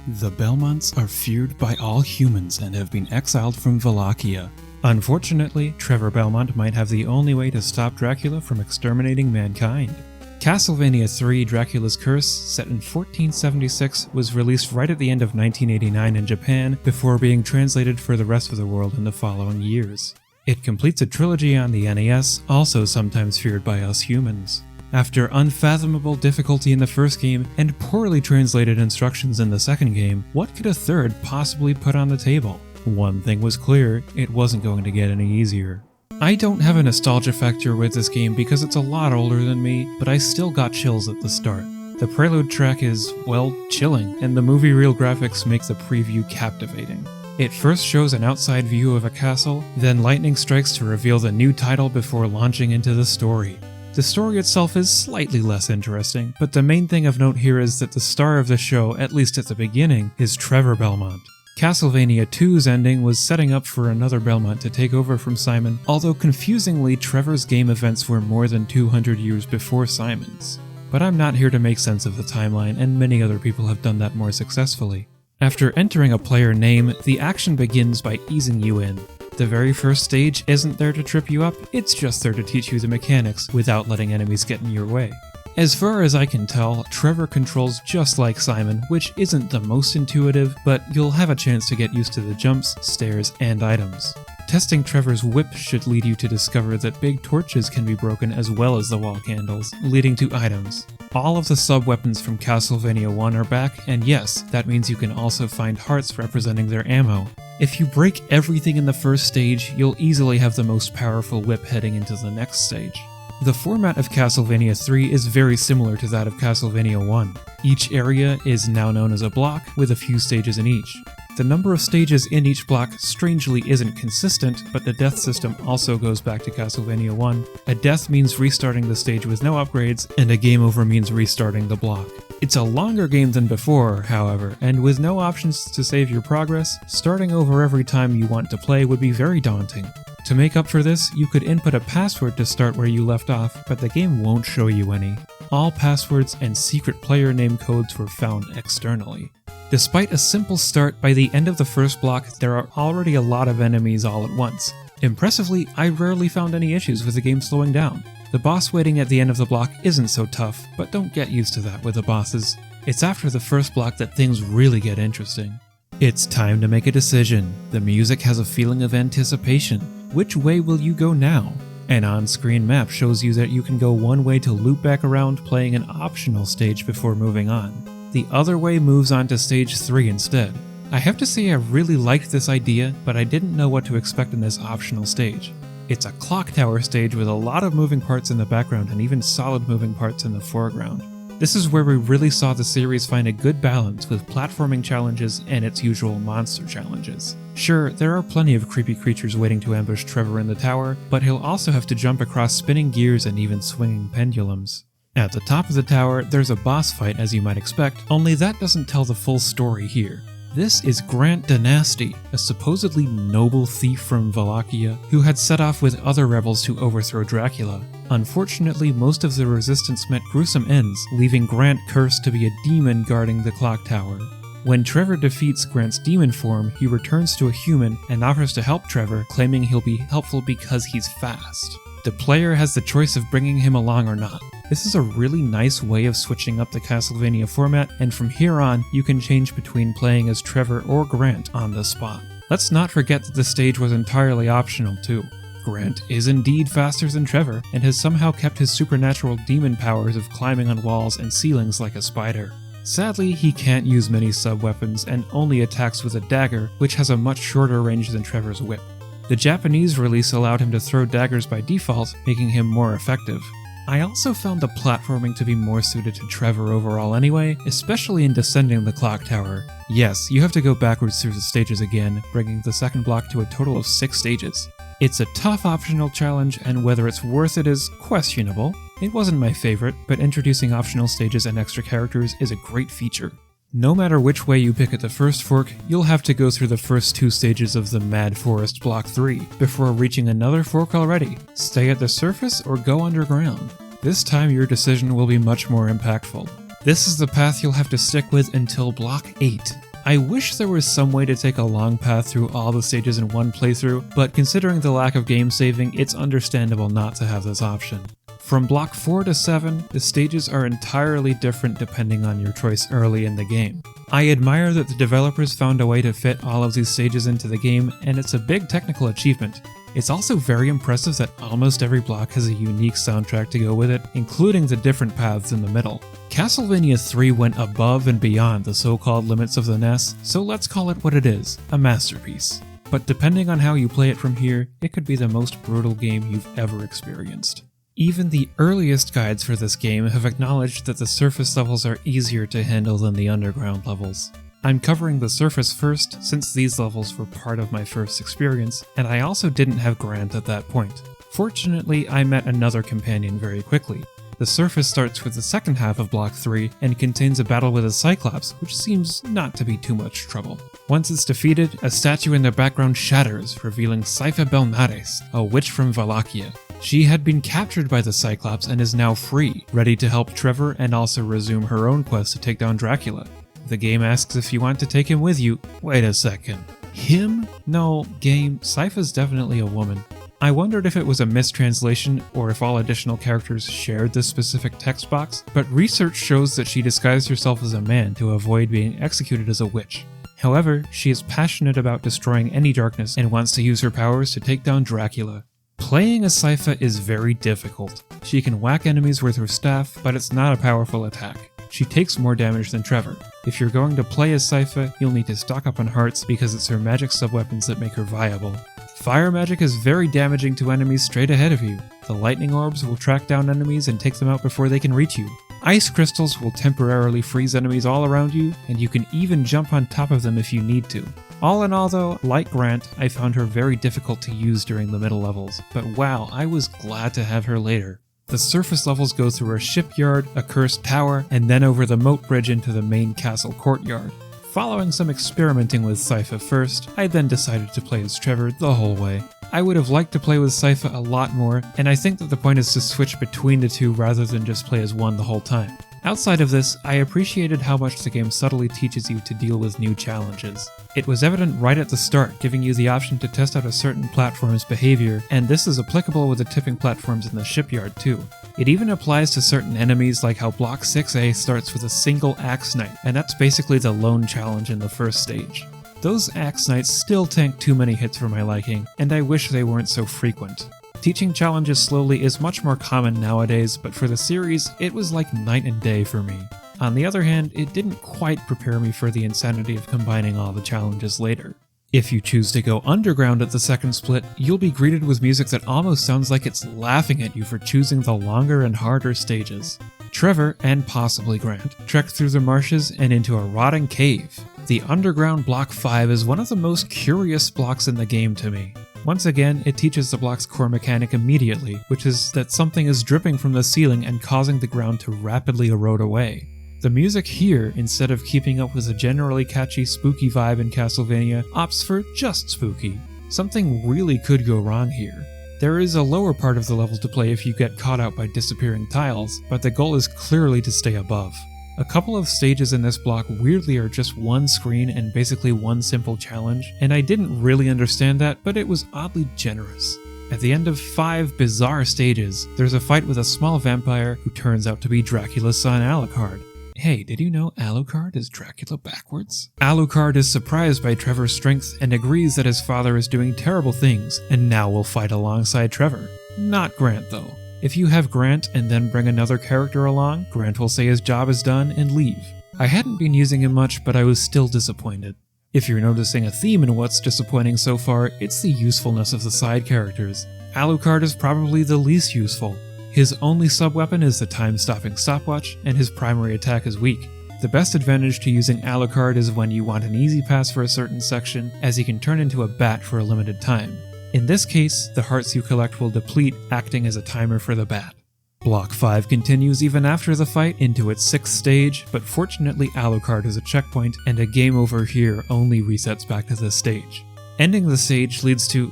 The Belmonts are feared by all humans and have been exiled from Wallachia. Unfortunately, Trevor Belmont might have the only way to stop Dracula from exterminating mankind. Castlevania III: Dracula's Curse, set in 1476, was released right at the end of 1989 in Japan before being translated for the rest of the world in the following years. It completes a trilogy on the NES, also sometimes feared by us humans. After unfathomable difficulty in the first game and poorly translated instructions in the second game, what could a third possibly put on the table? One thing was clear, it wasn't going to get any easier. I don't have a nostalgia factor with this game because it's a lot older than me, but I still got chills at the start. The prelude track is, well, chilling, and the movie reel graphics make the preview captivating. It first shows an outside view of a castle, then lightning strikes to reveal the new title before launching into the story. The story itself is slightly less interesting, but the main thing of note here is that the star of the show, at least at the beginning, is Trevor Belmont. Castlevania II's ending was setting up for another Belmont to take over from Simon, although confusingly Trevor's game events were more than 200 years before Simon's. But I'm not here to make sense of the timeline, and many other people have done that more successfully. After entering a player name, the action begins by easing you in. The very first stage isn't there to trip you up, it's just there to teach you the mechanics without letting enemies get in your way. As far as I can tell, Trevor controls just like Simon, which isn't the most intuitive, but you'll have a chance to get used to the jumps, stairs, and items. Testing Trevor's whip should lead you to discover that big torches can be broken as well as the wall candles, leading to items. All of the sub-weapons from Castlevania 1 are back, and yes, that means you can also find hearts representing their ammo. If you break everything in the first stage, you'll easily have the most powerful whip heading into the next stage. The format of Castlevania III is very similar to that of Castlevania 1. Each area is now known as a block, with a few stages in each. The number of stages in each block strangely isn't consistent, but the death system also goes back to Castlevania 1. A death means restarting the stage with no upgrades, and a game over means restarting the block. It's a longer game than before, however, and with no options to save your progress, starting over every time you want to play would be very daunting. To make up for this, you could input a password to start where you left off, but the game won't show you any. All passwords and secret player name codes were found externally. Despite a simple start, by the end of the first block, there are already a lot of enemies all at once. Impressively, I rarely found any issues with the game slowing down. The boss waiting at the end of the block isn't so tough, but don't get used to that with the bosses. It's after the first block that things really get interesting. It's time to make a decision. The music has a feeling of anticipation. Which way will you go now? An on-screen map shows you that you can go one way to loop back around playing an optional stage before moving on. The other way moves on to stage 3 instead. I have to say I really liked this idea, but I didn't know what to expect in this optional stage. It's a clock tower stage with a lot of moving parts in the background and even solid moving parts in the foreground. This is where we really saw the series find a good balance with platforming challenges and its usual monster challenges. Sure, there are plenty of creepy creatures waiting to ambush Trevor in the tower, but he'll also have to jump across spinning gears and even swinging pendulums. At the top of the tower, there's a boss fight as you might expect, only that doesn't tell the full story here. This is Grant Dynasty, a supposedly noble thief from Wallachia who had set off with other rebels to overthrow Dracula. Unfortunately, most of the resistance met gruesome ends, leaving Grant cursed to be a demon guarding the clock tower. When Trevor defeats Grant's demon form, he returns to a human and offers to help Trevor, claiming he'll be helpful because he's fast. The player has the choice of bringing him along or not. This is a really nice way of switching up the Castlevania format, and from here on, you can change between playing as Trevor or Grant on the spot. Let's not forget that the stage was entirely optional too. Grant is indeed faster than Trevor, and has somehow kept his supernatural demon powers of climbing on walls and ceilings like a spider. Sadly, he can't use many sub-weapons and only attacks with a dagger, which has a much shorter range than Trevor's whip. The Japanese release allowed him to throw daggers by default, making him more effective. I also found the platforming to be more suited to Trevor overall anyway, especially in descending the clock tower. Yes, you have to go backwards through the stages again, bringing the second block to a total of 6 stages. It's a tough optional challenge, and whether it's worth it is questionable. It wasn't my favorite, but introducing optional stages and extra characters is a great feature. No matter which way you pick at the first fork, you'll have to go through the first 2 stages of the Mad Forest Block 3 before reaching another fork already. Stay at the surface or go underground. This time your decision will be much more impactful. This is the path you'll have to stick with until Block 8. I wish there was some way to take a long path through all the stages in one playthrough, but considering the lack of game saving, it's understandable not to have this option. From block 4 to 7, the stages are entirely different depending on your choice early in the game. I admire that the developers found a way to fit all of these stages into the game, and it's a big technical achievement. It's also very impressive that almost every block has a unique soundtrack to go with it, including the different paths in the middle. Castlevania III went above and beyond the so-called limits of the NES, so let's call it what it is, a masterpiece. But depending on how you play it from here, it could be the most brutal game you've ever experienced. Even the earliest guides for this game have acknowledged that the surface levels are easier to handle than the underground levels. I'm covering the surface first, since these levels were part of my first experience, and I also didn't have Grant at that point. Fortunately, I met another companion very quickly. The surface starts with the second half of Block 3 and contains a battle with a Cyclops, which seems not to be too much trouble. Once it's defeated, a statue in the background shatters, revealing Saifa Belnares, a witch from Wallachia. She had been captured by the Cyclops and is now free, ready to help Trevor and also resume her own quest to take down Dracula. The game asks if you want to take him with you. Wait a second. Him? No, game, Saifa's definitely a woman. I wondered if it was a mistranslation or if all additional characters shared this specific text box, but research shows that she disguised herself as a man to avoid being executed as a witch. However, she is passionate about destroying any darkness and wants to use her powers to take down Dracula. Playing as Saifa is very difficult. She can whack enemies with her staff, but it's not a powerful attack. She takes more damage than Trevor. If you're going to play as Saifa, you'll need to stock up on hearts because it's her magic sub-weapons that make her viable. Fire magic is very damaging to enemies straight ahead of you. The lightning orbs will track down enemies and take them out before they can reach you. Ice crystals will temporarily freeze enemies all around you, and you can even jump on top of them if you need to. All in all though, like Grant, I found her very difficult to use during the middle levels, but wow, I was glad to have her later. The surface levels go through a shipyard, a cursed tower, and then over the moat bridge into the main castle courtyard. Following some experimenting with Saifa first, I then decided to play as Trevor the whole way. I would have liked to play with Saifa a lot more, and I think that the point is to switch between the two rather than just play as one the whole time. Outside of this, I appreciated how much the game subtly teaches you to deal with new challenges. It was evident right at the start, giving you the option to test out a certain platform's behavior, and this is applicable with the tipping platforms in the shipyard too. It even applies to certain enemies, like how Block 6A starts with a single Axe Knight, and that's basically the lone challenge in the first stage. Those Axe Knights still tank too many hits for my liking, and I wish they weren't so frequent. Teaching challenges slowly is much more common nowadays, but for the series, it was like night and day for me. On the other hand, it didn't quite prepare me for the insanity of combining all the challenges later. If you choose to go underground at the second split, you'll be greeted with music that almost sounds like it's laughing at you for choosing the longer and harder stages. Trevor, and possibly Grant, trek through the marshes and into a rotting cave. The underground Block 5 is one of the most curious blocks in the game to me. Once again, it teaches the block's core mechanic immediately, which is that something is dripping from the ceiling and causing the ground to rapidly erode away. The music here, instead of keeping up with the generally catchy spooky vibe in Castlevania, opts for just spooky. Something really could go wrong here. There is a lower part of the level to play if you get caught out by disappearing tiles, but the goal is clearly to stay above. A couple of stages in this block weirdly are just one screen and basically one simple challenge, and I didn't really understand that, but it was oddly generous. At the end of 5 bizarre stages, there's a fight with a small vampire who turns out to be Dracula's son Alucard. Hey, did you know Alucard is Dracula backwards? Alucard is surprised by Trevor's strength and agrees that his father is doing terrible things, and now will fight alongside Trevor. Not Grant though. If you have Grant and then bring another character along, Grant will say his job is done and leave. I hadn't been using him much, but I was still disappointed. If you're noticing a theme in what's disappointing so far, it's the usefulness of the side characters. Alucard is probably the least useful. His only sub-weapon is the time-stopping stopwatch, and his primary attack is weak. The best advantage to using Alucard is when you want an easy pass for a certain section, as he can turn into a bat for a limited time. In this case, the hearts you collect will deplete, acting as a timer for the bat. Block 5 continues even after the fight into its 6th stage, but fortunately Alucard is a checkpoint, and a game over here only resets back to this stage. Ending the stage leads to...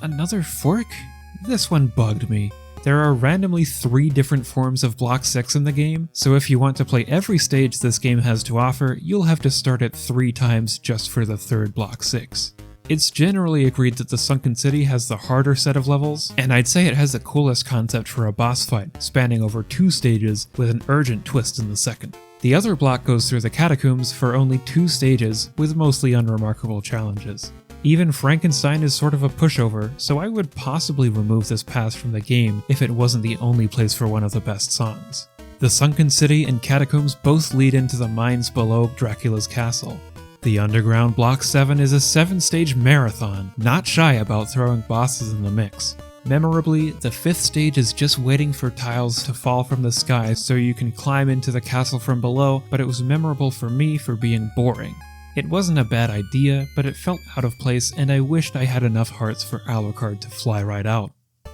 another fork? This one bugged me. There are randomly 3 different forms of Block 6 in the game, so if you want to play every stage this game has to offer, you'll have to start it 3 times just for the 3rd Block 6. It's generally agreed that the Sunken City has the harder set of levels, and I'd say it has the coolest concept for a boss fight, spanning over 2 stages with an urgent twist in the second. The other block goes through the catacombs for only 2 stages with mostly unremarkable challenges. Even Frankenstein is sort of a pushover, so I would possibly remove this pass from the game if it wasn't the only place for one of the best songs. The Sunken City and catacombs both lead into the mines below Dracula's castle. The underground Block 7 is a 7-stage marathon, not shy about throwing bosses in the mix. Memorably, the 5th stage is just waiting for tiles to fall from the sky so you can climb into the castle from below, but it was memorable for me for being boring. It wasn't a bad idea, but it felt out of place and I wished I had enough hearts for Alucard to fly right out.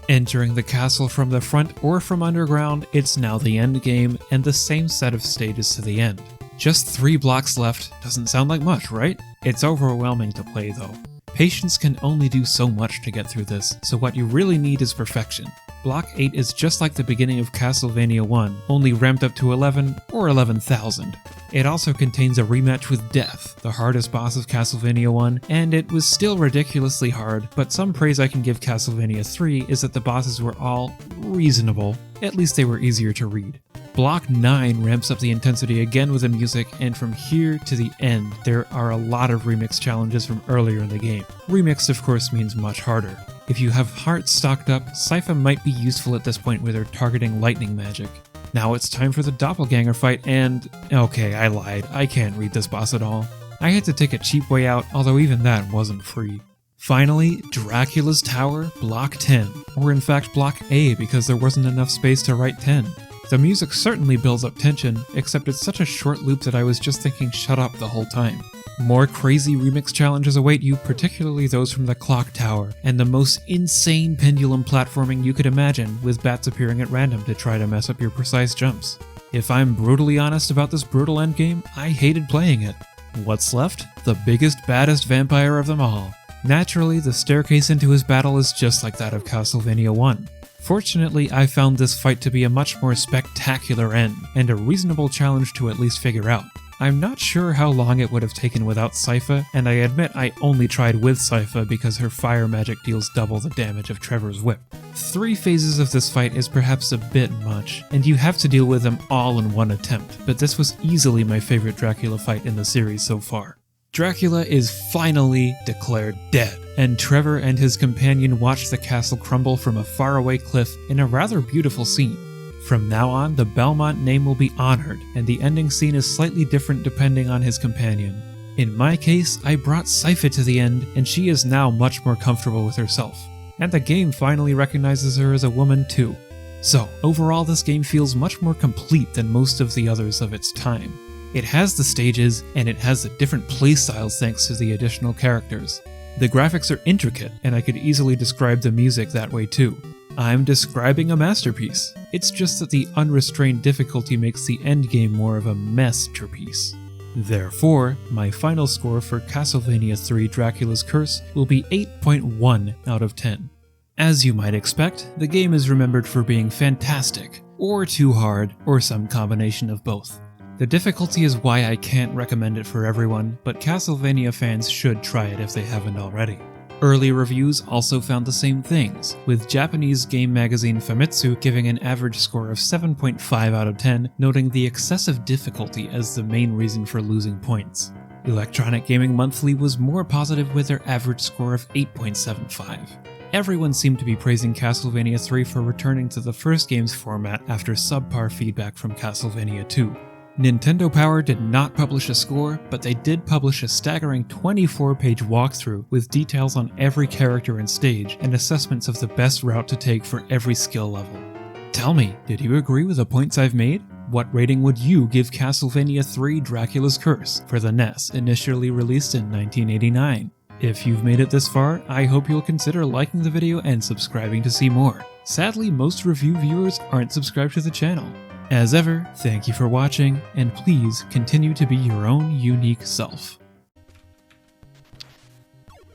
Entering the castle from the front or from underground, it's now the end game and the same set of stages to the end. Just 3 blocks left, doesn't sound like much, right? It's overwhelming to play though. Patience can only do so much to get through this, so what you really need is perfection. Block 8 is just like the beginning of Castlevania 1, only ramped up to 11 or 11,000. It also contains a rematch with Death, the hardest boss of Castlevania 1, and it was still ridiculously hard, but some praise I can give Castlevania 3 is that the bosses were all reasonable, at least they were easier to read. Block 9 ramps up the intensity again with the music, and from here to the end, there are a lot of remix challenges from earlier in the game. Remixed of course means much harder. If you have hearts stocked up, Sypha might be useful at this point with her targeting lightning magic. Now it's time for the doppelganger fight and... okay, I lied, I can't read this boss at all. I had to take a cheap way out, although even that wasn't free. Finally, Dracula's Tower, Block 10, or in fact Block A because there wasn't enough space to write 10. The music certainly builds up tension, except it's such a short loop that I was just thinking shut up the whole time. More crazy remix challenges await you, particularly those from the Clock Tower, and the most insane pendulum platforming you could imagine, with bats appearing at random to try to mess up your precise jumps. If I'm brutally honest about this brutal endgame, I hated playing it. What's left? The biggest, baddest vampire of them all. Naturally, the staircase into his battle is just like that of Castlevania 1. Fortunately, I found this fight to be a much more spectacular end, and a reasonable challenge to at least figure out. I'm not sure how long it would have taken without Sypha, and I admit I only tried with Sypha because her fire magic deals double the damage of Trevor's whip. 3 phases of this fight is perhaps a bit much, and you have to deal with them all in one attempt, but this was easily my favorite Dracula fight in the series so far. Dracula is finally declared dead, and Trevor and his companion watch the castle crumble from a faraway cliff in a rather beautiful scene. From now on, the Belmont name will be honored, and the ending scene is slightly different depending on his companion. In my case, I brought Sypha to the end, and she is now much more comfortable with herself. And the game finally recognizes her as a woman too. So, overall this game feels much more complete than most of the others of its time. It has the stages, and it has the different playstyles thanks to the additional characters. The graphics are intricate, and I could easily describe the music that way too. I'm describing a masterpiece. It's just that the unrestrained difficulty makes the endgame more of a masterpiece. Therefore, my final score for Castlevania III Dracula's Curse will be 8.1 out of 10. As you might expect, the game is remembered for being fantastic, or too hard, or some combination of both. The difficulty is why I can't recommend it for everyone, but Castlevania fans should try it if they haven't already. Early reviews also found the same things, with Japanese game magazine Famitsu giving an average score of 7.5 out of 10, noting the excessive difficulty as the main reason for losing points. Electronic Gaming Monthly was more positive with their average score of 8.75. Everyone seemed to be praising Castlevania III for returning to the first game's format after subpar feedback from Castlevania II. Nintendo Power did not publish a score, but they did publish a staggering 24-page walkthrough with details on every character and stage and assessments of the best route to take for every skill level. Tell me, did you agree with the points I've made? What rating would you give Castlevania III Dracula's Curse for the NES, initially released in 1989? If you've made it this far, I hope you'll consider liking the video and subscribing to see more. Sadly, most review viewers aren't subscribed to the channel. As ever, thank you for watching, and please continue to be your own unique self.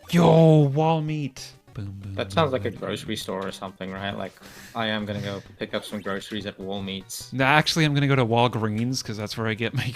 Yo, wall meat! That sounds like a grocery store or something, right? Like, I am gonna go pick up some groceries at Woolmeats. No, actually, I'm gonna go to Walgreens because that's where I get my